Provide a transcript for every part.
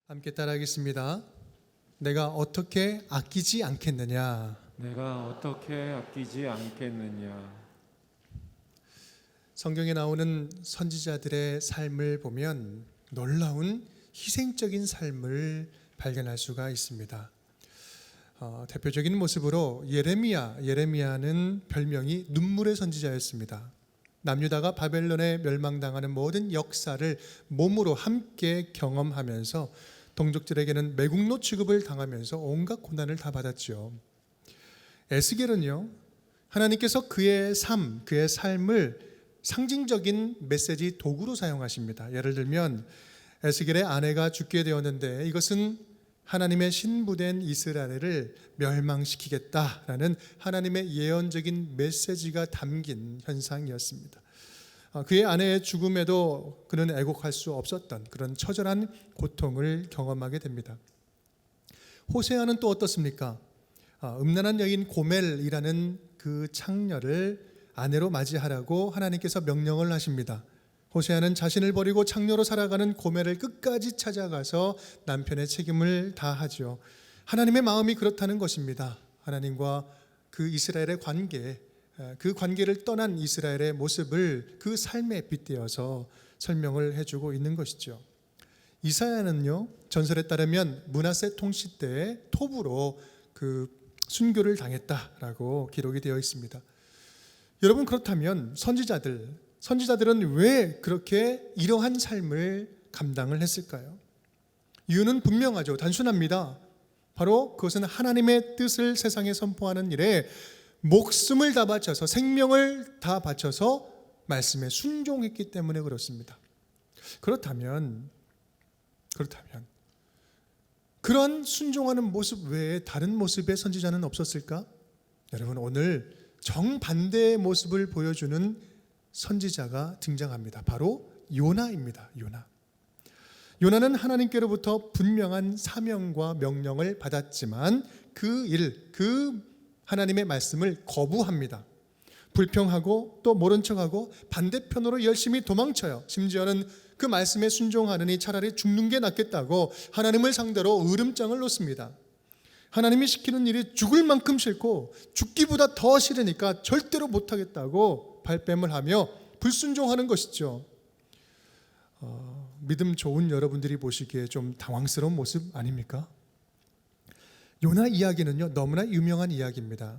함께 따라하겠습니다. 내가 어떻게 아끼지 않겠느냐. 내가 어떻게 아끼지 않겠느냐. 성경에 나오는 선지자들의 삶을 보면 놀라운 희생적인 삶을 발견할 수가 있습니다. 대표적인 모습으로 예레미야는 별명이 눈물의 선지자였습니다. 남유다가 바벨론에 멸망당하는 모든 역사를 몸으로 함께 경험하면서 동족들에게는 매국노 취급을 당하면서 온갖 고난을 다 받았죠. 에스겔은요, 하나님께서 그의 삶을 상징적인 메시지 도구로 사용하십니다. 예를 들면 에스겔의 아내가 죽게 되었는데 이것은 하나님의 신부된 이스라엘을 멸망시키겠다라는 하나님의 예언적인 메시지가 담긴 현상이었습니다. 그의 아내의 죽음에도 그는 애곡할 수 없었던 그런 처절한 고통을 경험하게 됩니다. 호세아는 또 어떻습니까? 음란한 여인 고멜이라는 그 창녀를 아내로 맞이하라고 하나님께서 명령을 하십니다. 호세아는 자신을 버리고 창녀로 살아가는 고멜을 끝까지 찾아가서 남편의 책임을 다하죠. 하나님의 마음이 그렇다는 것입니다. 하나님과 그 이스라엘의 관계, 그 관계를 떠난 이스라엘의 모습을 그 삶에 빗대어서 설명을 해주고 있는 것이죠. 이사야는요, 전설에 따르면 므낫세 통치 때 톱으로 그 순교를 당했다라고 기록이 되어 있습니다. 여러분, 그렇다면 선지자들은 왜 그렇게 이러한 삶을 감당을 했을까요? 이유는 분명하죠. 단순합니다. 바로 그것은 하나님의 뜻을 세상에 선포하는 일에 목숨을 다 바쳐서, 생명을 다 바쳐서 말씀에 순종했기 때문에 그렇습니다. 그렇다면 그런 순종하는 모습 외에 다른 모습의 선지자는 없었을까? 여러분, 오늘 정반대의 모습을 보여주는 선지자가 등장합니다. 바로 요나입니다. 요나는 하나님께로부터 분명한 사명과 명령을 받았지만 그 하나님의 말씀을 거부합니다. 불평하고 또 모른 척하고 반대편으로 열심히 도망쳐요. 심지어는 그 말씀에 순종하느니 차라리 죽는 게 낫겠다고 하나님을 상대로 으름장을 놓습니다. 하나님이 시키는 일이 죽을 만큼 싫고 죽기보다 더 싫으니까 절대로 못하겠다고 발뺌을 하며 불순종하는 것이죠. 믿음 좋은 여러분들이 보시기에 좀 당황스러운 모습 아닙니까? 요나 이야기는요, 너무나 유명한 이야기입니다.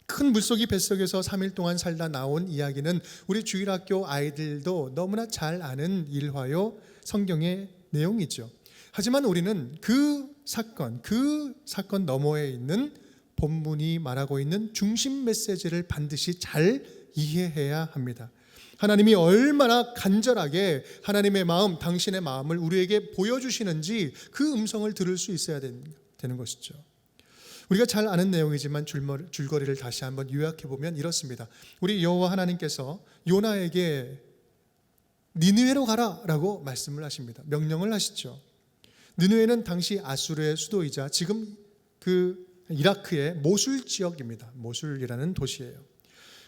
큰 물속이 뱃속에서 3일 동안 살다 나온 이야기는 우리 주일학교 아이들도 너무나 잘 아는 일화요, 성경의 내용이죠. 하지만 우리는 그 사건 너머에 있는 본문이 말하고 있는 중심 메시지를 반드시 잘 이해해야 합니다. 하나님이 얼마나 간절하게 하나님의 마음, 당신의 마음을 우리에게 보여주시는지 그 음성을 들을 수 있어야 되는 것이죠. 우리가 잘 아는 내용이지만 줄거리를 다시 한번 요약해 보면 이렇습니다. 우리 여호와 하나님께서 요나에게 니느웨로 가라라고 말씀을 하십니다. 명령을 하시죠. 니느웨는 당시 아수르의 수도이자 지금 그 이라크의 모술 지역입니다. 모술이라는 도시예요.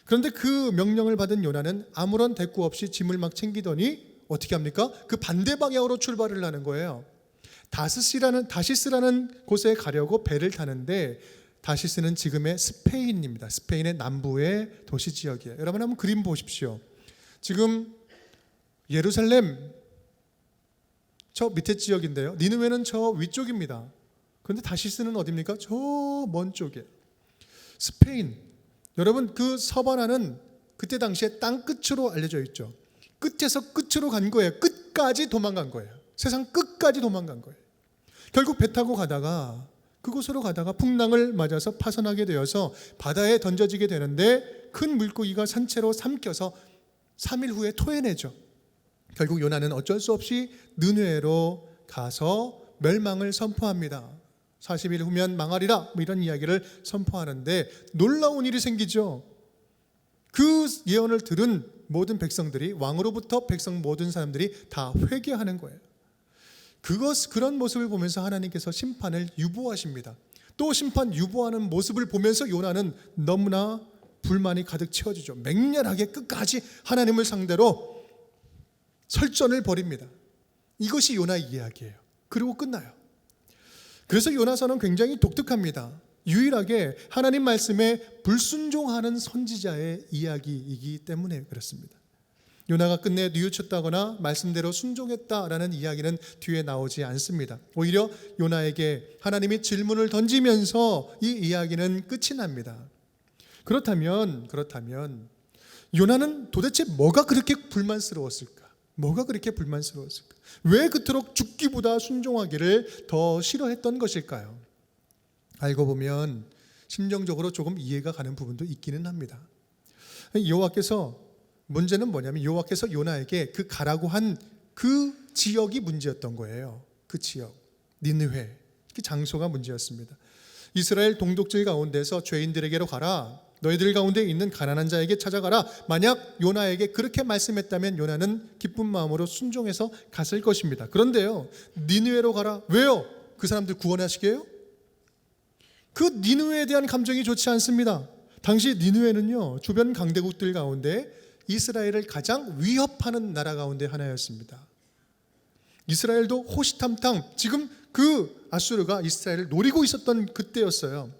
그런데 그 명령을 받은 요나는 아무런 대꾸 없이 짐을 막 챙기더니 어떻게 합니까? 그 반대 방향으로 출발을 하는 거예요. 다시스라는 곳에 가려고 배를 타는데, 다시스는 지금의 스페인입니다. 스페인의 남부의 도시 지역이에요. 여러분 한번 그림 보십시오. 지금 예루살렘 저 밑에 지역인데요, 니느웨는 저 위쪽입니다. 그런데 다시스는 어디입니까? 저 먼 쪽에 스페인. 여러분, 그 서바나는 그때 당시에 땅 끝으로 알려져 있죠. 끝에서 끝으로 간 거예요. 끝까지 도망간 거예요. 세상 끝까지 도망간 거예요. 결국 배 타고 가다가 그곳으로 가다가 풍랑을 맞아서 파손하게 되어서 바다에 던져지게 되는데 큰 물고기가 산채로 삼켜서 3일 후에 토해내죠. 결국 요나는 어쩔 수 없이 느느웨로 가서 멸망을 선포합니다. 40일 후면 망하리라, 이런 이야기를 선포하는데 놀라운 일이 생기죠. 그 예언을 들은 모든 백성들이, 왕으로부터 백성 모든 사람들이 다 회개하는 거예요. 그런 모습을 보면서 하나님께서 심판을 유보하십니다. 또 심판 유보하는 모습을 보면서 요나는 너무나 불만이 가득 채워지죠. 맹렬하게 끝까지 하나님을 상대로 설전을 벌입니다. 이것이 요나의 이야기예요. 그리고 끝나요. 그래서 요나서는 굉장히 독특합니다. 유일하게 하나님 말씀에 불순종하는 선지자의 이야기이기 때문에 그렇습니다. 요나가 끝내 뉘우쳤다거나 말씀대로 순종했다라는 이야기는 뒤에 나오지 않습니다. 오히려 요나에게 하나님이 질문을 던지면서 이 이야기는 끝이 납니다. 그렇다면 요나는 도대체 뭐가 그렇게 불만스러웠을까? 뭐가 그렇게 불만스러웠을까? 왜 그토록 죽기보다 순종하기를 더 싫어했던 것일까요? 알고 보면 심정적으로 조금 이해가 가는 부분도 있기는 합니다. 여호와께서 문제는 뭐냐면 여호와께서 요나에게 그 가라고 한 그 지역이 문제였던 거예요. 그 지역 니느웨 그 장소가 문제였습니다. 이스라엘 동독들 가운데서 죄인들에게로 가라. 너희들 가운데 있는 가난한 자에게 찾아가라. 만약 요나에게 그렇게 말씀했다면 요나는 기쁜 마음으로 순종해서 갔을 것입니다. 그런데요, 니느웨로 가라. 왜요? 그 사람들 구원하시게요? 그 니느웨에 대한 감정이 좋지 않습니다. 당시 니느웨는요, 주변 강대국들 가운데 이스라엘을 가장 위협하는 나라 가운데 하나였습니다. 이스라엘도 호시탐탐 지금 그 아수르가 이스라엘을 노리고 있었던 그때였어요.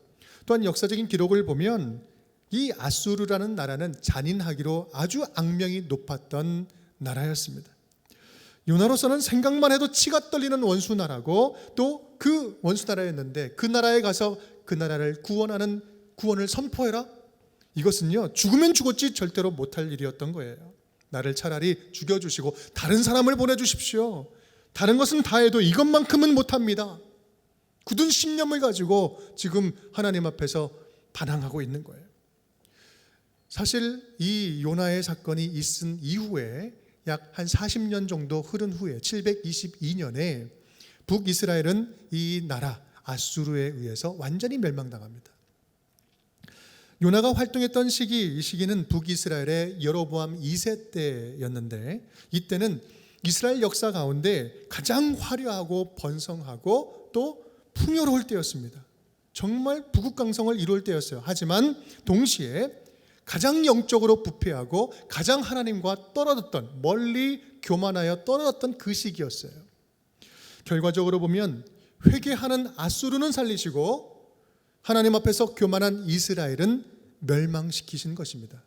또한 역사적인 기록을 보면 이 아수르라는 나라는 잔인하기로 아주 악명이 높았던 나라였습니다. 요나로서는 생각만 해도 치가 떨리는 원수 나라고 또 그 원수 나라였는데 그 나라에 가서 그 나라를 구원을 선포해라? 이것은요, 죽으면 죽었지 절대로 못할 일이었던 거예요. 나를 차라리 죽여주시고 다른 사람을 보내주십시오. 다른 것은 다 해도 이것만큼은 못합니다. 굳은 신념을 가지고 지금 하나님 앞에서 반항하고 있는 거예요. 사실 이 요나의 사건이 있은 이후에 약 한 40년 정도 흐른 후에 722년에 북이스라엘은 이 나라 아수르에 의해서 완전히 멸망당합니다. 요나가 활동했던 이 시기는 북이스라엘의 여로보암 2세 때였는데 이때는 이스라엘 역사 가운데 가장 화려하고 번성하고 또 풍요로울 때였습니다. 정말 부국강성을 이룰 때였어요. 하지만 동시에 가장 영적으로 부패하고 가장 하나님과 떨어졌던, 멀리 교만하여 떨어졌던 그 시기였어요. 결과적으로 보면 회개하는 아수르는 살리시고 하나님 앞에서 교만한 이스라엘은 멸망시키신 것입니다.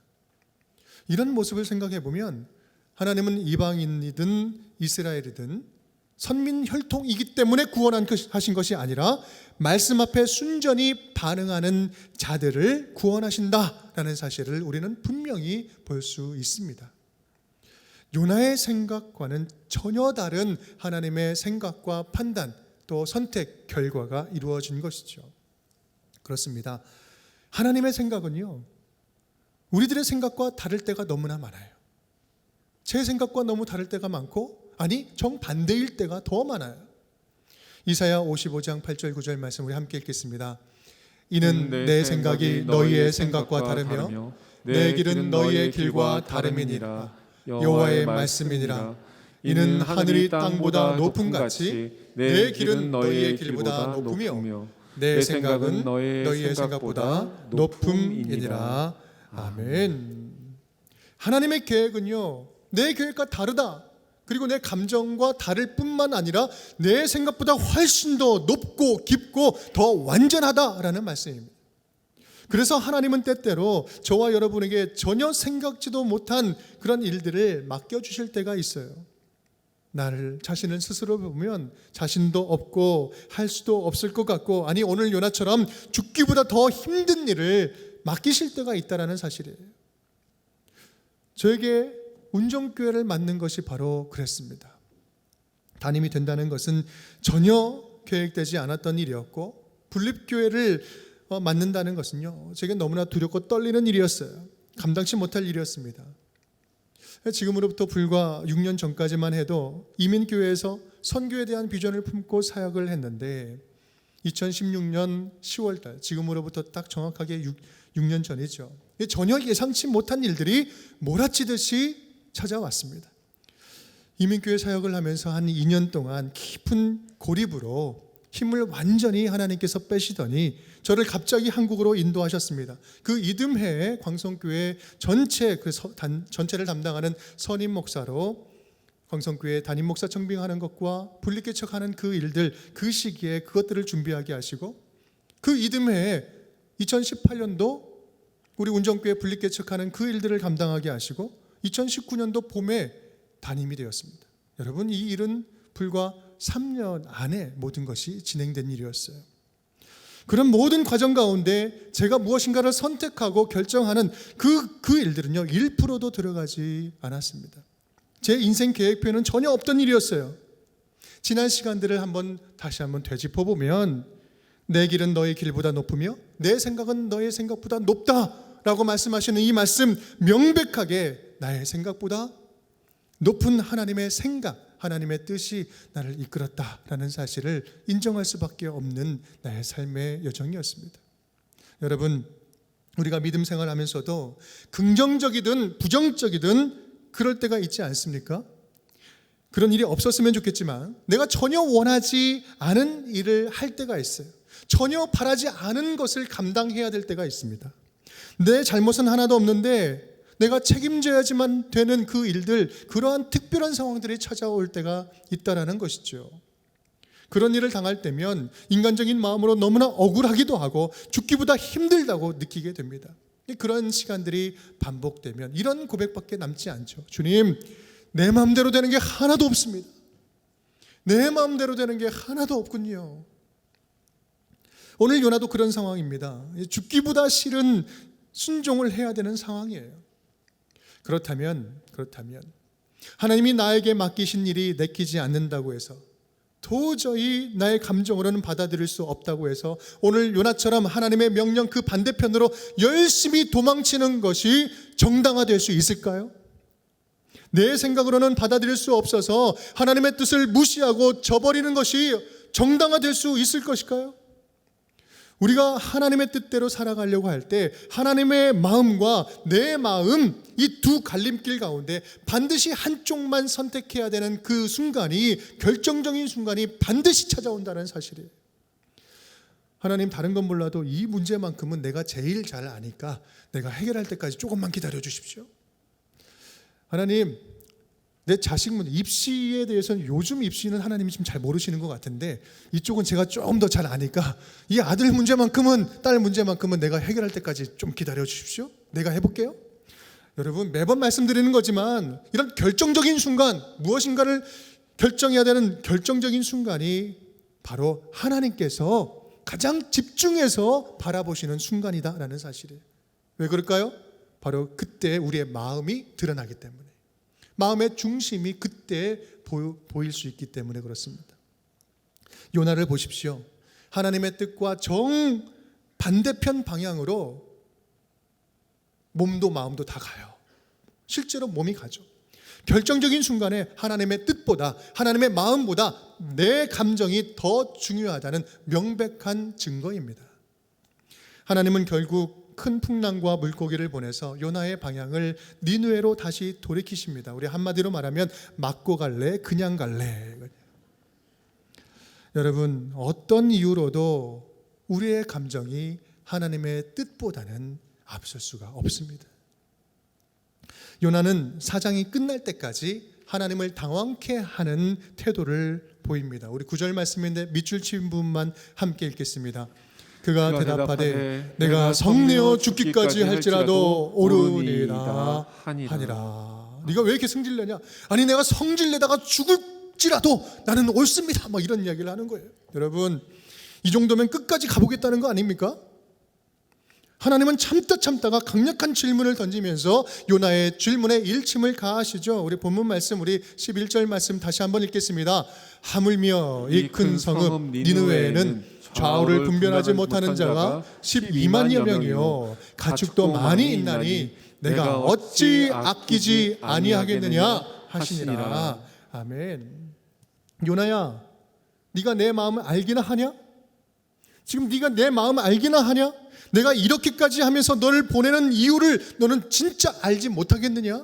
이런 모습을 생각해 보면 하나님은 이방인이든 이스라엘이든 선민 혈통이기 때문에 구원하신 것이 아니라 말씀 앞에 순전히 반응하는 자들을 구원하신다라는 사실을 우리는 분명히 볼 수 있습니다. 요나의 생각과는 전혀 다른 하나님의 생각과 판단 또 선택 결과가 이루어진 것이죠. 그렇습니다. 하나님의 생각은요, 우리들의 생각과 다를 때가 너무나 많아요. 제 생각과 너무 다를 때가 많고, 아니 정반대일 때가 더 많아요. 이사야 55장 8절 9절 말씀 우리 함께 읽겠습니다. 이는 내 생각이 너희의 생각과 다르며 내 길은 너희의 길과 다름이니라. 여호와의 말씀이니라. 이는 하늘이 땅보다 높음 같이 내 길은 너희의 길보다 높으며 내 생각은 너희의 생각보다 높음이니라. 아멘. 하나님의 계획은요, 내 계획과 다르다. 그리고 내 감정과 다를 뿐만 아니라 내 생각보다 훨씬 더 높고 깊고 더 완전하다라는 말씀입니다. 그래서 하나님은 때때로 저와 여러분에게 전혀 생각지도 못한 그런 일들을 맡겨주실 때가 있어요. 나를 자신을 스스로 보면 자신도 없고 할 수도 없을 것 같고, 아니 오늘 요나처럼 죽기보다 더 힘든 일을 맡기실 때가 있다는 사실이에요. 저에게 운정교회를 맡는 것이 바로 그랬습니다. 담임이 된다는 것은 전혀 계획되지 않았던 일이었고, 분립교회를 맡는다는 것은요, 제게 너무나 두렵고 떨리는 일이었어요. 감당치 못할 일이었습니다. 지금으로부터 불과 6년 전까지만 해도 이민교회에서 선교에 대한 비전을 품고 사역을 했는데 2016년 10월달, 지금으로부터 딱 정확하게 6년 전이죠. 전혀 예상치 못한 일들이 몰아치듯이 찾아왔습니다. 이민교회 사역을 하면서 한 2년 동안 깊은 고립으로 힘을 완전히 하나님께서 빼시더니 저를 갑자기 한국으로 인도하셨습니다. 그 이듬해에 광성교회 전체를 담당하는 선임 목사로 광성교회 담임 목사 청빙하는 것과 분리개척하는 그 일들, 그 시기에 그것들을 준비하게 하시고, 그 이듬해에 2018년도 우리 운정교회 분리개척하는 그 일들을 감당하게 하시고 2019년도 봄에 담임이 되었습니다. 여러분, 이 일은 불과 3년 안에 모든 것이 진행된 일이었어요. 그런 모든 과정 가운데 제가 무엇인가를 선택하고 결정하는 그 일들은요, 1%도 들어가지 않았습니다. 제 인생 계획표에는 전혀 없던 일이었어요. 지난 시간들을 다시 한번 되짚어보면, 내 길은 너의 길보다 높으며 내 생각은 너의 생각보다 높다라고 말씀하시는 이 말씀, 명백하게 나의 생각보다 높은 하나님의 생각, 하나님의 뜻이 나를 이끌었다라는 사실을 인정할 수밖에 없는 나의 삶의 여정이었습니다. 여러분, 우리가 믿음 생활하면서도 긍정적이든 부정적이든 그럴 때가 있지 않습니까? 그런 일이 없었으면 좋겠지만 내가 전혀 원하지 않은 일을 할 때가 있어요. 전혀 바라지 않은 것을 감당해야 될 때가 있습니다. 내 잘못은 하나도 없는데 내가 책임져야지만 되는 그 일들, 그러한 특별한 상황들이 찾아올 때가 있다라는 것이죠. 그런 일을 당할 때면 인간적인 마음으로 너무나 억울하기도 하고 죽기보다 힘들다고 느끼게 됩니다. 그런 시간들이 반복되면 이런 고백밖에 남지 않죠. 주님, 내 마음대로 되는 게 하나도 없습니다. 내 마음대로 되는 게 하나도 없군요. 오늘 요나도 그런 상황입니다. 죽기보다 싫은 순종을 해야 되는 상황이에요. 그렇다면 하나님이 나에게 맡기신 일이 내키지 않는다고 해서, 도저히 나의 감정으로는 받아들일 수 없다고 해서 오늘 요나처럼 하나님의 명령 그 반대편으로 열심히 도망치는 것이 정당화될 수 있을까요? 내 생각으로는 받아들일 수 없어서 하나님의 뜻을 무시하고 저버리는 것이 정당화될 수 있을 것일까요? 우리가 하나님의 뜻대로 살아가려고 할 때 하나님의 마음과 내 마음, 이 두 갈림길 가운데 반드시 한쪽만 선택해야 되는 그 순간이, 결정적인 순간이 반드시 찾아온다는 사실이에요. 하나님, 다른 건 몰라도 이 문제만큼은 내가 제일 잘 아니까 내가 해결할 때까지 조금만 기다려 주십시오. 하나님, 내 자식 문제, 입시에 대해서는 요즘 입시는 하나님이 좀 잘 모르시는 것 같은데 이쪽은 제가 좀 더 잘 아니까 이 아들 문제만큼은, 딸 문제만큼은 내가 해결할 때까지 좀 기다려 주십시오. 내가 해볼게요. 여러분, 매번 말씀드리는 거지만 이런 결정적인 순간, 무엇인가를 결정해야 되는 결정적인 순간이 바로 하나님께서 가장 집중해서 바라보시는 순간이다라는 사실이에요. 왜 그럴까요? 바로 그때 우리의 마음이 드러나기 때문에, 마음의 중심이 그때 보일 수 있기 때문에 그렇습니다. 요나를 보십시오. 하나님의 뜻과 정 반대편 방향으로 몸도 마음도 다 가요. 실제로 몸이 가죠. 결정적인 순간에 하나님의 뜻보다, 하나님의 마음보다 내 감정이 더 중요하다는 명백한 증거입니다. 하나님은 결국 큰 풍랑과 물고기를 보내서 요나의 방향을 니느웨로 다시 돌이키십니다. 우리 한마디로 말하면 맞고 갈래, 그냥 갈래. 여러분, 어떤 이유로도 우리의 감정이 하나님의 뜻보다는 앞설 수가 없습니다. 요나는 사장이 끝날 때까지 하나님을 당황케 하는 태도를 보입니다. 우리 9절 말씀인데 밑줄 친 부분만 함께 읽겠습니다. 그가 대답하되 내가 성내어 죽기까지 할지라도 오르니라 하니라. 네가 왜 이렇게 성질내냐? 아니, 내가 성질내다가 죽을지라도 나는 옳습니다. 막 이런 이야기를 하는 거예요. 여러분, 이 정도면 끝까지 가보겠다는 거 아닙니까? 하나님은 참다가 강력한 질문을 던지면서 요나의 질문에 일침을 가하시죠. 우리 본문 말씀, 우리 11절 말씀 다시 한번 읽겠습니다. 하물며 이 큰 성읍 니느웨에는 좌우를 분별하지 못하는 자가 12만여 명이요 가축도 많이 있나니 내가 어찌 아끼지 아니하겠느냐 하시니라. 아멘. 요나야, 네가 내 마음을 알기나 하냐? 지금 네가 내 마음을 알기나 하냐? 내가 이렇게까지 하면서 너를 보내는 이유를 너는 진짜 알지 못하겠느냐?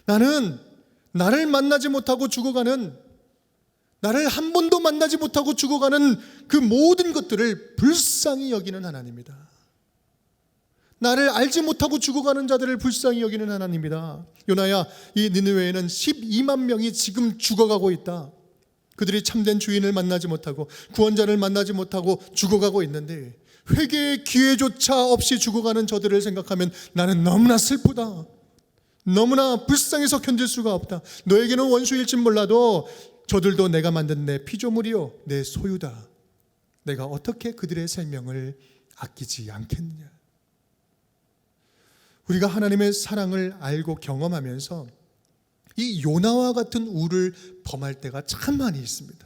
나는 나를 만나지 못하고 죽어가는, 나를 한 번도 만나지 못하고 죽어가는 그 모든 것들을 불쌍히 여기는 하나님이다. 나를 알지 못하고 죽어가는 자들을 불쌍히 여기는 하나님이다. 요나야, 이 니느웨에는 12만 명이 지금 죽어가고 있다. 그들이 참된 주인을 만나지 못하고 구원자를 만나지 못하고 죽어가고 있는데 회개의 기회조차 없이 죽어가는 저들을 생각하면 나는 너무나 슬프다. 너무나 불쌍해서 견딜 수가 없다. 너에게는 원수일지 몰라도 저들도 내가 만든 내 피조물이요 내 소유다. 내가 어떻게 그들의 생명을 아끼지 않겠느냐. 우리가 하나님의 사랑을 알고 경험하면서 이 요나와 같은 우를 범할 때가 참 많이 있습니다.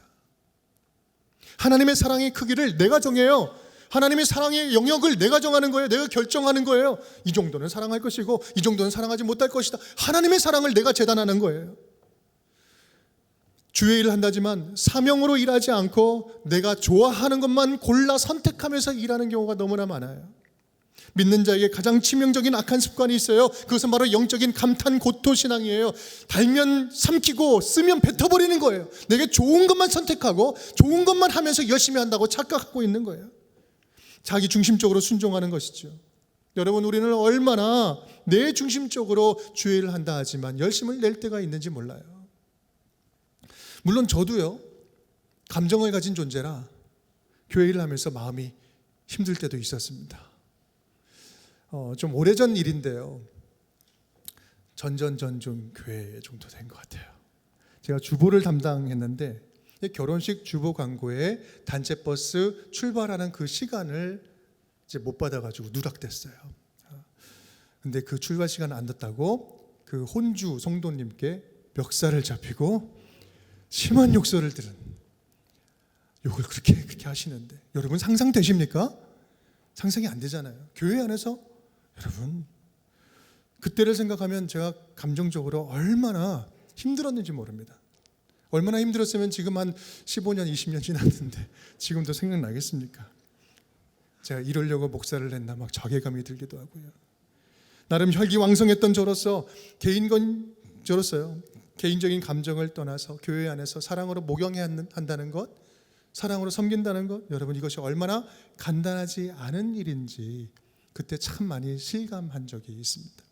하나님의 사랑의 크기를 내가 정해요. 하나님의 사랑의 영역을 내가 정하는 거예요. 내가 결정하는 거예요. 이 정도는 사랑할 것이고 이 정도는 사랑하지 못할 것이다. 하나님의 사랑을 내가 재단하는 거예요. 주의 일을 한다지만 사명으로 일하지 않고 내가 좋아하는 것만 골라 선택하면서 일하는 경우가 너무나 많아요. 믿는 자에게 가장 치명적인 악한 습관이 있어요. 그것은 바로 영적인 감탄 고토 신앙이에요. 달면 삼키고 쓰면 뱉어버리는 거예요. 내게 좋은 것만 선택하고 좋은 것만 하면서 열심히 한다고 착각하고 있는 거예요. 자기 중심적으로 순종하는 것이죠. 여러분, 우리는 얼마나 내 중심적으로 주의 일을 한다 하지만 열심을 낼 때가 있는지 몰라요. 물론 저도요, 감정을 가진 존재라 교회 일을 하면서 마음이 힘들 때도 있었습니다. 좀 오래전 일인데요. 전전 교회 정도 된 것 같아요. 제가 주보를 담당했는데 결혼식 주보 광고에 단체 버스 출발하는 그 시간을 이제 못 받아가지고 누락됐어요. 근데 그 출발 시간 안 됐다고 그 혼주 성도님께 멱살을 잡히고 심한 욕설을 들은, 욕을 그렇게 하시는데 여러분 상상되십니까? 상상이 안 되잖아요. 교회 안에서 여러분, 그때를 생각하면 제가 감정적으로 얼마나 힘들었는지 모릅니다. 얼마나 힘들었으면 지금 한 15년, 20년 지났는데 지금도 생각나겠습니까? 제가 이러려고 목사를 했나 막 자괴감이 들기도 하고요. 나름 혈기왕성했던 저로서 저로서요. 개인적인 감정을 떠나서 교회 안에서 사랑으로 목용해야 한다는 것, 사랑으로 섬긴다는 것, 여러분 이것이 얼마나 간단하지 않은 일인지 그때 참 많이 실감한 적이 있습니다.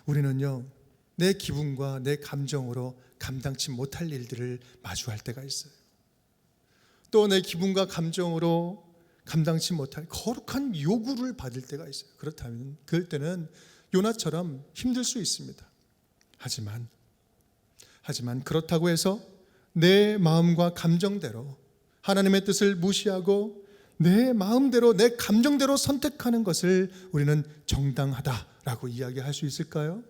우리는요, 내 기분과 내 감정으로 감당치 못할 일들을 마주할 때가 있어요. 또 내 기분과 감정으로 감당치 못할 거룩한 요구를 받을 때가 있어요. 그렇다면 그럴 때는 요나처럼 힘들 수 있습니다. 하지만 그렇다고 해서 내 마음과 감정대로 하나님의 뜻을 무시하고 내 마음대로 내 감정대로 선택하는 것을 우리는 정당하다라고 이야기할 수 있을까요?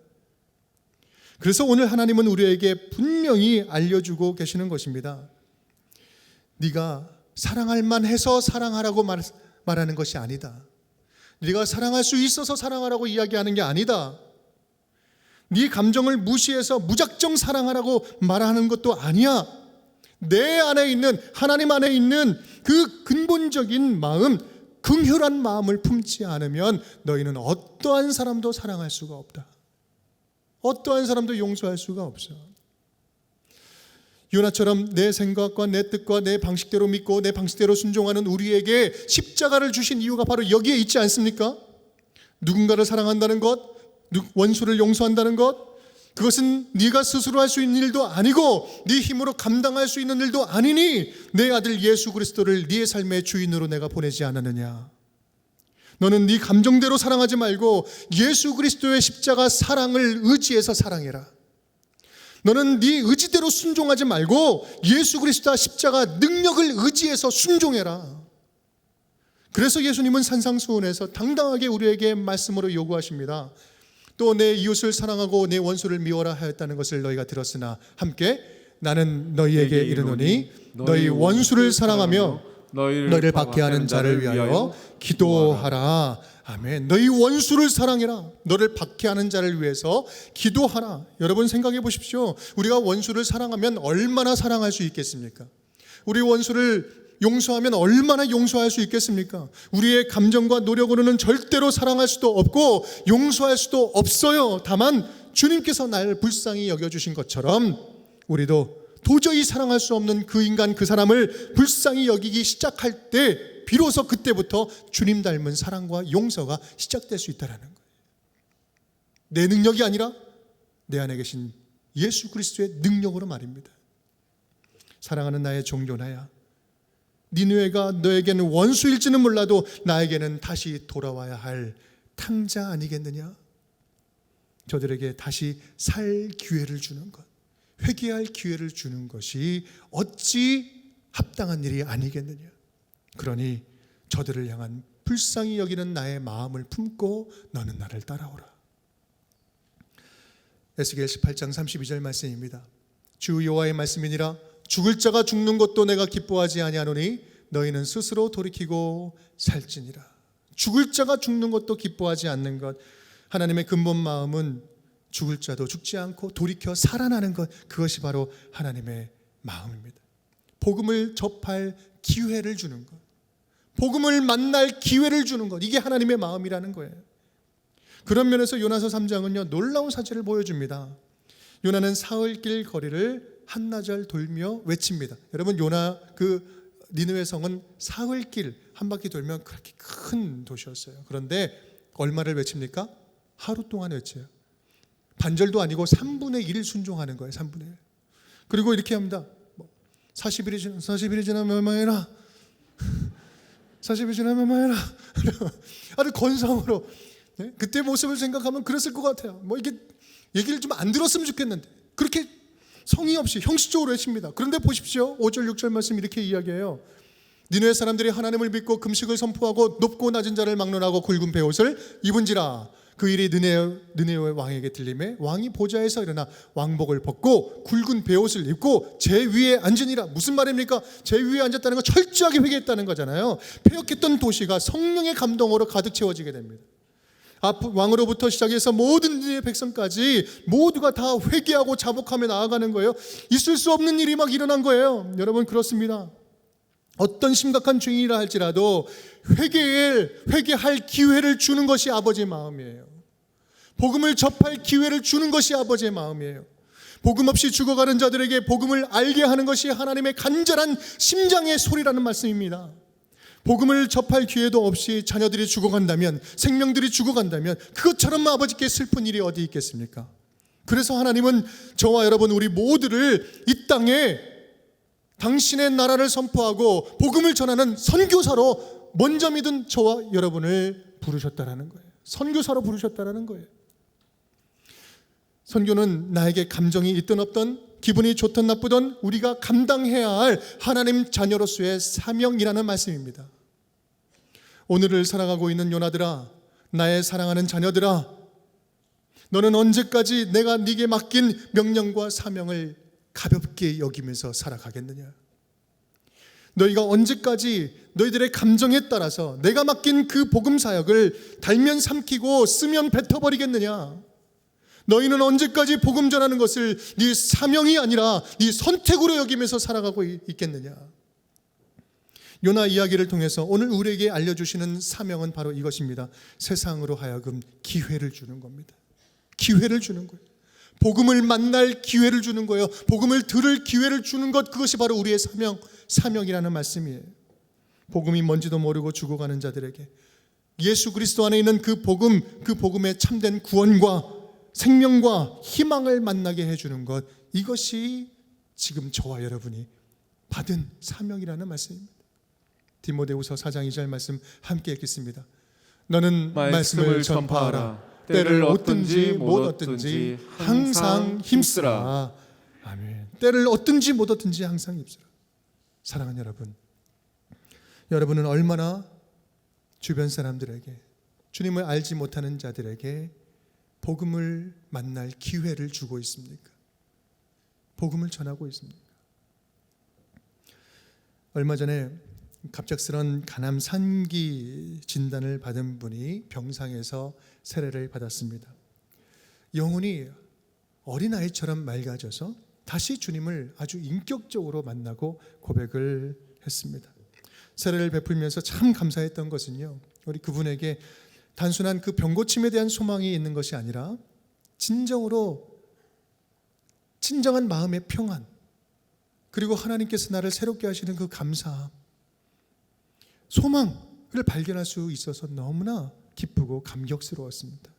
그래서 오늘 하나님은 우리에게 분명히 알려주고 계시는 것입니다. 네가 사랑할 만해서 사랑하라고 말하는 것이 아니다. 네가 사랑할 수 있어서 사랑하라고 이야기하는 게 아니다. 네 감정을 무시해서 무작정 사랑하라고 말하는 것도 아니야. 내 안에 있는, 하나님 안에 있는 그 근본적인 마음, 긍휼한 마음을 품지 않으면 너희는 어떠한 사람도 사랑할 수가 없다. 어떠한 사람도 용서할 수가 없어. 요나처럼 내 생각과 내 뜻과 내 방식대로 믿고 내 방식대로 순종하는 우리에게 십자가를 주신 이유가 바로 여기에 있지 않습니까? 누군가를 사랑한다는 것, 원수를 용서한다는 것, 그것은 네가 스스로 할 수 있는 일도 아니고 네 힘으로 감당할 수 있는 일도 아니니 내 아들 예수 그리스도를 네 삶의 주인으로 내가 보내지 않았느냐. 너는 네 감정대로 사랑하지 말고 예수 그리스도의 십자가 사랑을 의지해서 사랑해라. 너는 네 의지대로 순종하지 말고 예수 그리스도의 십자가 능력을 의지해서 순종해라. 그래서 예수님은 산상수훈에서 당당하게 우리에게 말씀으로 요구하십니다. 또 내 이웃을 사랑하고 내 원수를 미워라 하였다는 것을 너희가 들었으나 함께 나는 너희에게 이르노니 너희 원수를 사랑하며 너희를 박해하는 자를 위하여 기도하라. 아멘. 너희 원수를 사랑해라. 너를 박해하는 자를 위해서 기도하라. 여러분 생각해 보십시오. 우리가 원수를 사랑하면 얼마나 사랑할 수 있겠습니까? 우리 원수를 용서하면 얼마나 용서할 수 있겠습니까? 우리의 감정과 노력으로는 절대로 사랑할 수도 없고 용서할 수도 없어요. 다만 주님께서 날 불쌍히 여겨주신 것처럼 우리도 도저히 사랑할 수 없는 그 인간, 그 사람을 불쌍히 여기기 시작할 때 비로소 그때부터 주님 닮은 사랑과 용서가 시작될 수 있다는 거예요. 내 능력이 아니라 내 안에 계신 예수 그리스도의 능력으로 말입니다. 사랑하는 나의 종교나야, 니느웨가 너에게는 원수일지는 몰라도 나에게는 다시 돌아와야 할 탕자 아니겠느냐? 저들에게 다시 살 기회를 주는 것, 회개할 기회를 주는 것이 어찌 합당한 일이 아니겠느냐? 그러니 저들을 향한 불쌍히 여기는 나의 마음을 품고 너는 나를 따라오라. 에스겔 18장 32절 말씀입니다. 주 여호와의 말씀이니라. 죽을 자가 죽는 것도 내가 기뻐하지 아니하노니 너희는 스스로 돌이키고 살지니라. 죽을 자가 죽는 것도 기뻐하지 않는 것, 하나님의 근본 마음은 죽을 자도 죽지 않고 돌이켜 살아나는 것, 그것이 바로 하나님의 마음입니다. 복음을 접할 기회를 주는 것, 복음을 만날 기회를 주는 것, 이게 하나님의 마음이라는 거예요. 그런 면에서 요나서 3장은요 놀라운 사실을 보여줍니다. 요나는 사흘길 거리를 한나절 돌며 외칩니다. 여러분, 요나 니느웨 성은 사흘길 한 바퀴 돌면 그렇게 큰 도시였어요. 그런데 얼마를 외칩니까? 하루 동안 외쳐요. 반절도 아니고 3분의 1 순종하는 거예요. 3분의 1. 그리고 이렇게 합니다. 40일이 지나면 얼마해라. 40일이 지나면 얼마해라. 아주 건성으로. 네? 그때 모습을 생각하면 그랬을 것 같아요. 이게 얘기를 좀 안 들었으면 좋겠는데 그렇게 성의 없이 형식적으로 외칩니다. 그런데 보십시오. 5절 6절 말씀 이렇게 이야기해요. 니느웨 사람들이 하나님을 믿고 금식을 선포하고 높고 낮은 자를 막론하고 굵은 베옷을 입은지라. 그 일이 느네웨 왕에게 들림에 왕이 보좌에서 일어나 왕복을 벗고 굵은 베옷을 입고 제 위에 앉으니라. 무슨 말입니까? 제 위에 앉았다는 건 철저하게 회개했다는 거잖아요. 패역했던 도시가 성령의 감동으로 가득 채워지게 됩니다. 왕으로부터 시작해서 모든 니느웨 백성까지 모두가 다 회개하고 자복하며 나아가는 거예요. 있을 수 없는 일이 막 일어난 거예요. 여러분, 그렇습니다. 어떤 심각한 죄인이라 할지라도 회개할 기회를 주는 것이 아버지의 마음이에요. 복음을 접할 기회를 주는 것이 아버지의 마음이에요. 복음 없이 죽어가는 자들에게 복음을 알게 하는 것이 하나님의 간절한 심장의 소리라는 말씀입니다. 복음을 접할 기회도 없이 자녀들이 죽어간다면, 생명들이 죽어간다면 그것처럼 아버지께 슬픈 일이 어디 있겠습니까? 그래서 하나님은 저와 여러분 우리 모두를 이 땅에 당신의 나라를 선포하고 복음을 전하는 선교사로 먼저 믿은 저와 여러분을 부르셨다라는 거예요. 선교사로 부르셨다라는 거예요. 선교는 나에게 감정이 있든 없든, 기분이 좋든 나쁘든 우리가 감당해야 할 하나님 자녀로서의 사명이라는 말씀입니다. 오늘을 살아가고 있는 요나들아, 나의 사랑하는 자녀들아, 너는 언제까지 내가 네게 맡긴 명령과 사명을 가볍게 여기면서 살아가겠느냐? 너희가 언제까지 너희들의 감정에 따라서 내가 맡긴 그 복음 사역을 달면 삼키고 쓰면 뱉어버리겠느냐? 너희는 언제까지 복음 전하는 것을 네 사명이 아니라 네 선택으로 여기면서 살아가고 있겠느냐? 요나 이야기를 통해서 오늘 우리에게 알려주시는 사명은 바로 이것입니다. 세상으로 하여금 기회를 주는 겁니다. 기회를 주는 거예요. 복음을 만날 기회를 주는 거예요. 복음을 들을 기회를 주는 것, 그것이 바로 우리의 사명이라는 말씀이에요. 복음이 뭔지도 모르고 죽어가는 자들에게 예수 그리스도 안에 있는 그 복음의 참된 구원과 생명과 희망을 만나게 해주는 것, 이것이 지금 저와 여러분이 받은 사명이라는 말씀입니다. 디모데후서 4장 2절 말씀 함께 읽겠습니다. 너는 말씀을 전파하라. 때를 얻든지 못 얻든지 항상 힘쓰라. 아멘. 때를 얻든지 못 얻든지 항상 힘쓰라. 사랑하는 여러분, 여러분은 얼마나 주변 사람들에게, 주님을 알지 못하는 자들에게 복음을 만날 기회를 주고 있습니까? 복음을 전하고 있습니까? 얼마 전에 갑작스런 간암 3기 진단을 받은 분이 병상에서 세례를 받았습니다. 영혼이 어린아이처럼 맑아져서 다시 주님을 아주 인격적으로 만나고 고백을 했습니다. 세례를 베풀면서 참 감사했던 것은요, 우리 그분에게 단순한 그 병고침에 대한 소망이 있는 것이 아니라 진정한 마음의 평안, 그리고 하나님께서 나를 새롭게 하시는 그 감사함, 소망을 발견할 수 있어서 너무나 기쁘고 감격스러웠습니다.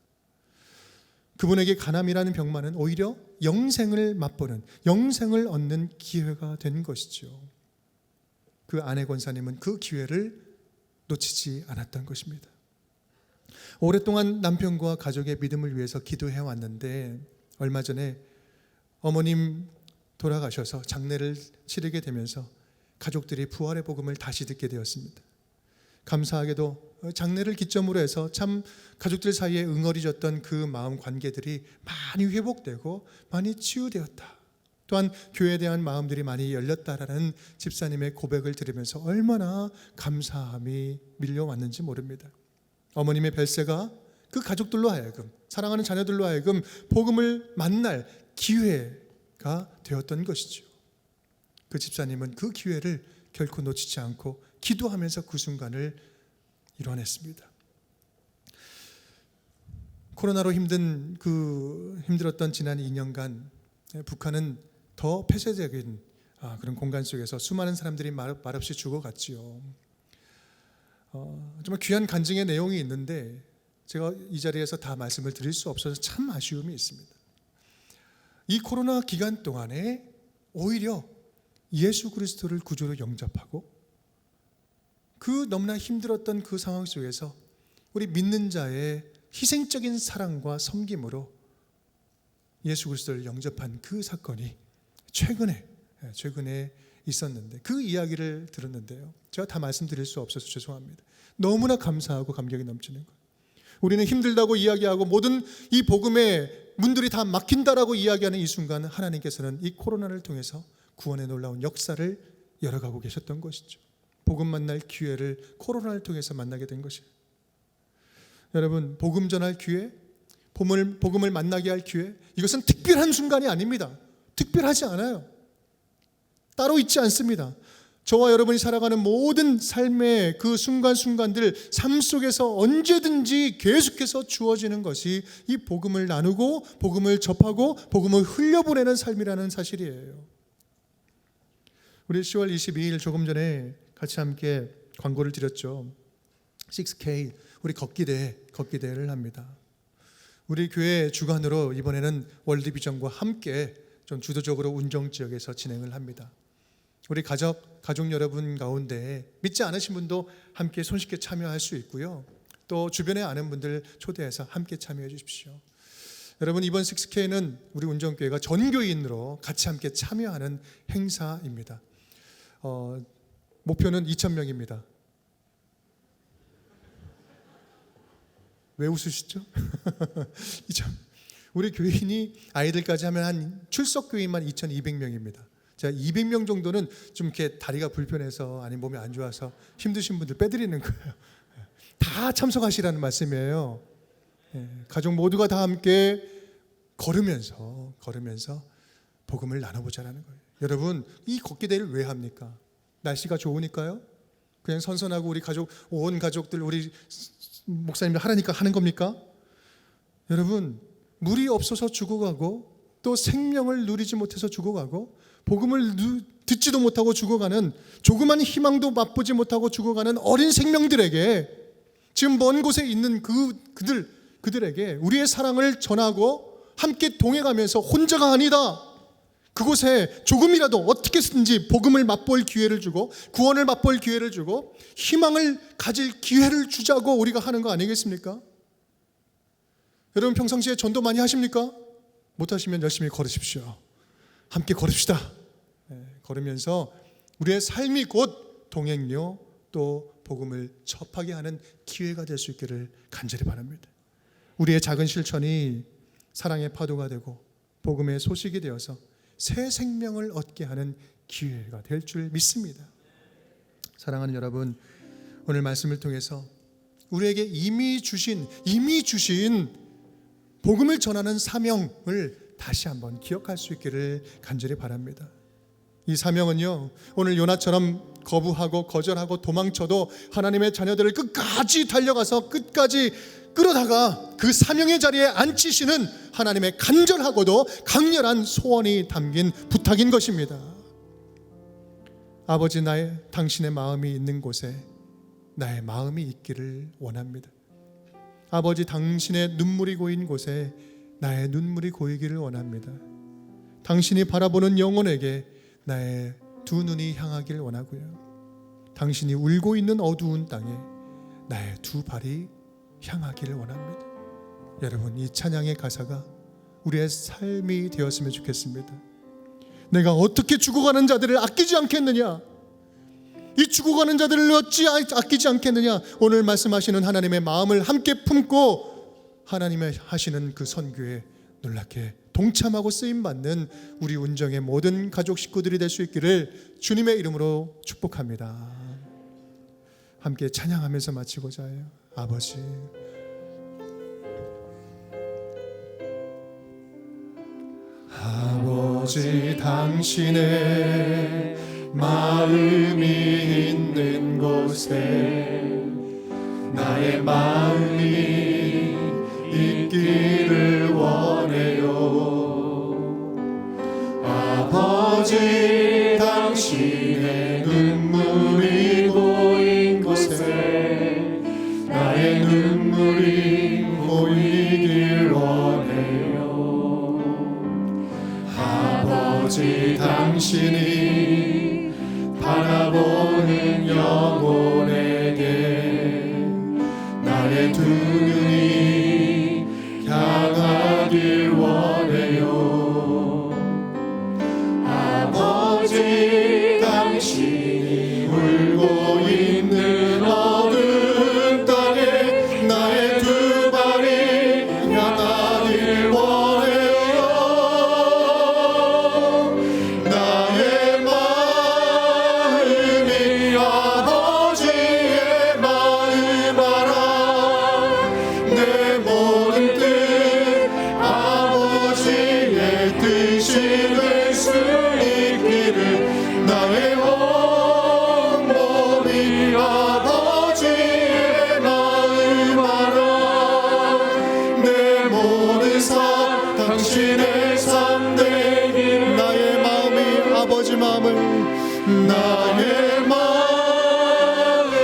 그분에게 간암이라는 병만은 오히려 영생을 맛보는, 영생을 얻는 기회가 된 것이죠. 그 아내 권사님은 그 기회를 놓치지 않았던 것입니다. 오랫동안 남편과 가족의 믿음을 위해서 기도해 왔는데 얼마 전에 어머님 돌아가셔서 장례를 치르게 되면서 가족들이 부활의 복음을 다시 듣게 되었습니다. 감사하게도 장례를 기점으로 해서 참 가족들 사이에 응어리졌던 그 마음 관계들이 많이 회복되고 많이 치유되었다. 또한 교회에 대한 마음들이 많이 열렸다라는 집사님의 고백을 들으면서 얼마나 감사함이 밀려왔는지 모릅니다. 어머님의 별세가 그 가족들로 하여금, 사랑하는 자녀들로 하여금 복음을 만날 기회가 되었던 것이죠. 그 집사님은 그 기회를 결코 놓치지 않고 기도하면서 그 순간을 이뤄냈습니다. 코로나로 힘들었던 지난 2년간 북한은 더 폐쇄적인 그런 공간 속에서 수많은 사람들이 말없이 죽어갔지요. 정말 귀한 간증의 내용이 있는데 제가 이 자리에서 다 말씀을 드릴 수 없어서 참 아쉬움이 있습니다. 이 코로나 기간 동안에 오히려 예수 그리스도를 구주로 영접하고 그 너무나 힘들었던 그 상황 속에서 우리 믿는 자의 희생적인 사랑과 섬김으로 예수 그리스도를 영접한 그 사건이 최근에 있었는데 그 이야기를 들었는데요. 제가 다 말씀드릴 수 없어서 죄송합니다. 너무나 감사하고 감격이 넘치는 거예요. 우리는 힘들다고 이야기하고 모든 이 복음의 문들이 다 막힌다라고 이야기하는 이 순간 하나님께서는 이 코로나를 통해서 구원의 놀라운 역사를 열어가고 계셨던 것이죠. 복음 만날 기회를 코로나를 통해서 만나게 된 것이에요. 여러분, 복음 전할 기회, 복음을 만나게 할 기회, 이것은 특별한 순간이 아닙니다. 특별하지 않아요. 따로 있지 않습니다. 저와 여러분이 살아가는 모든 삶의 그 순간순간들, 삶 속에서 언제든지 계속해서 주어지는 것이 이 복음을 나누고 복음을 접하고 복음을 흘려보내는 삶이라는 사실이에요. 우리 10월 22일 조금 전에 같이 함께 광고를 드렸죠. 6K 우리 걷기대회를 합니다. 우리 교회 주관으로 이번에는 월드비전과 함께 좀 주도적으로 운정 지역에서 진행을 합니다. 우리 가족 여러분 가운데 믿지 않으신 분도 함께 손쉽게 참여할 수 있고요. 또 주변에 아는 분들 초대해서 함께 참여해 주십시오. 여러분, 이번 6K는 우리 운정교회가 전교인으로 같이 함께 참여하는 행사입니다. 목표는 2,000명입니다. 왜 웃으시죠? 우리 교인이 아이들까지 하면 한 출석 교인만 2,200명입니다. 자, 200명 정도는 좀 이렇게 다리가 불편해서 아니면 몸이 안 좋아서 힘드신 분들 빼드리는 거예요. 다 참석하시라는 말씀이에요. 가족 모두가 다 함께 걸으면서 복음을 나눠보자라는 거예요. 여러분, 이 걷기대회를 왜 합니까? 날씨가 좋으니까요? 그냥 선선하고 우리 온 가족들 우리 목사님들 하라니까 하는 겁니까? 여러분, 물이 없어서 죽어가고 또 생명을 누리지 못해서 죽어가고 복음을 듣지도 못하고 죽어가는, 조그만 희망도 맛보지 못하고 죽어가는 어린 생명들에게, 지금 먼 곳에 있는 그들에게 우리의 사랑을 전하고 함께 동행하면서 혼자가 아니다, 그곳에 조금이라도 어떻게든지 복음을 맛볼 기회를 주고 구원을 맛볼 기회를 주고 희망을 가질 기회를 주자고 우리가 하는 거 아니겠습니까? 여러분, 평상시에 전도 많이 하십니까? 못하시면 열심히 걸으십시오. 함께 걸읍시다. 걸으면서 우리의 삶이 곧 동행료, 또 복음을 접하게 하는 기회가 될 수 있기를 간절히 바랍니다. 우리의 작은 실천이 사랑의 파도가 되고 복음의 소식이 되어서 새 생명을 얻게 하는 기회가 될 줄 믿습니다. 사랑하는 여러분, 오늘 말씀을 통해서 우리에게 이미 주신 복음을 전하는 사명을 다시 한번 기억할 수 있기를 간절히 바랍니다. 이 사명은요, 오늘 요나처럼 거부하고 거절하고 도망쳐도 하나님의 자녀들을 끝까지 달려가서 끝까지 끌어다가 그 사명의 자리에 앉히시는 하나님의 간절하고도 강렬한 소원이 담긴 부탁인 것입니다. 아버지, 당신의 마음이 있는 곳에 나의 마음이 있기를 원합니다. 아버지, 당신의 눈물이 고인 곳에 나의 눈물이 고이기를 원합니다. 당신이 바라보는 영혼에게 나의 두 눈이 향하길 원하고요. 당신이 울고 있는 어두운 땅에 나의 두 발이 향하기를 원합니다. 여러분, 이 찬양의 가사가 우리의 삶이 되었으면 좋겠습니다. 내가 어떻게 죽어가는 자들을 아끼지 않겠느냐? 이 죽어가는 자들을 어찌 아끼지 않겠느냐? 오늘 말씀하시는 하나님의 마음을 함께 품고 하나님의 하시는 그 선교에 놀랍게 동참하고 쓰임받는 우리 운정의 모든 가족 식구들이 될 수 있기를 주님의 이름으로 축복합니다. 함께 찬양하면서 마치고자 해요. 아버지, 아버지, 당신의 마음이 있는 곳에 나의 마음이 있기를 원해요. 아버지, 당신의 눈물이 고인 곳에 나의 눈물이 고이길 원해요. 아버지, 당신이 바라보는 영혼에게 나의 두 눈이 향하길 원해요. 아버지, 당신이 울고 있는 어두운 땅에 나의 두 발이 향하길 원해요. 나의 마음이 아버지의 마음 알아. 내 모든 뜻 아버지의 뜻이 될 수 있기를 나의 온 몸이 아버지의 마음 알아. 내 모든 삶 당신의 삶 되기를 나의 마음이 아버지 마음을 나의 마음이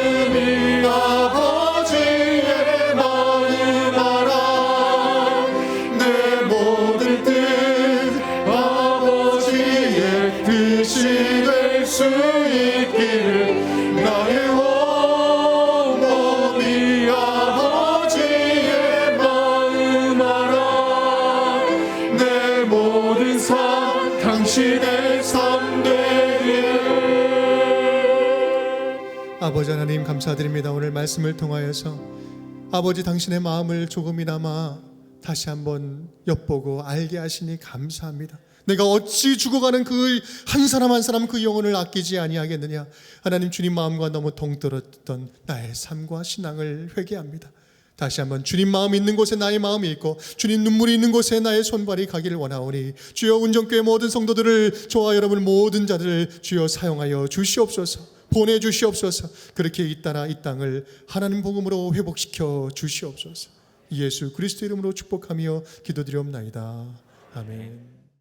아버지의 마음 알아. 내 모든 뜻 아버지의 뜻이 될 수 있기를 나의 온 몸이 아버지의 마음 알아. 내 모든 삶 당신의 삶 되기를. 아버지 하나님, 감사드립니다. 오늘 말씀을 통하여서 아버지, 당신의 마음을 조금이나마 다시 한번 엿보고 알게 하시니 감사합니다. 내가 어찌 죽어가는 그 한 사람 한 사람 그 영혼을 아끼지 아니하겠느냐. 하나님, 주님 마음과 너무 동떨어졌던 나의 삶과 신앙을 회개합니다. 다시 한번 주님 마음 있는 곳에 나의 마음이 있고 주님 눈물이 있는 곳에 나의 손발이 가기를 원하오니 주여, 운정교회 모든 성도들을, 저와 여러분 모든 자들을 주여 사용하여 주시옵소서. 보내주시옵소서. 그렇게 이 땅을 하나님 복음으로 회복시켜 주시옵소서. 예수 그리스도 이름으로 축복하며 기도드리옵나이다. 아멘.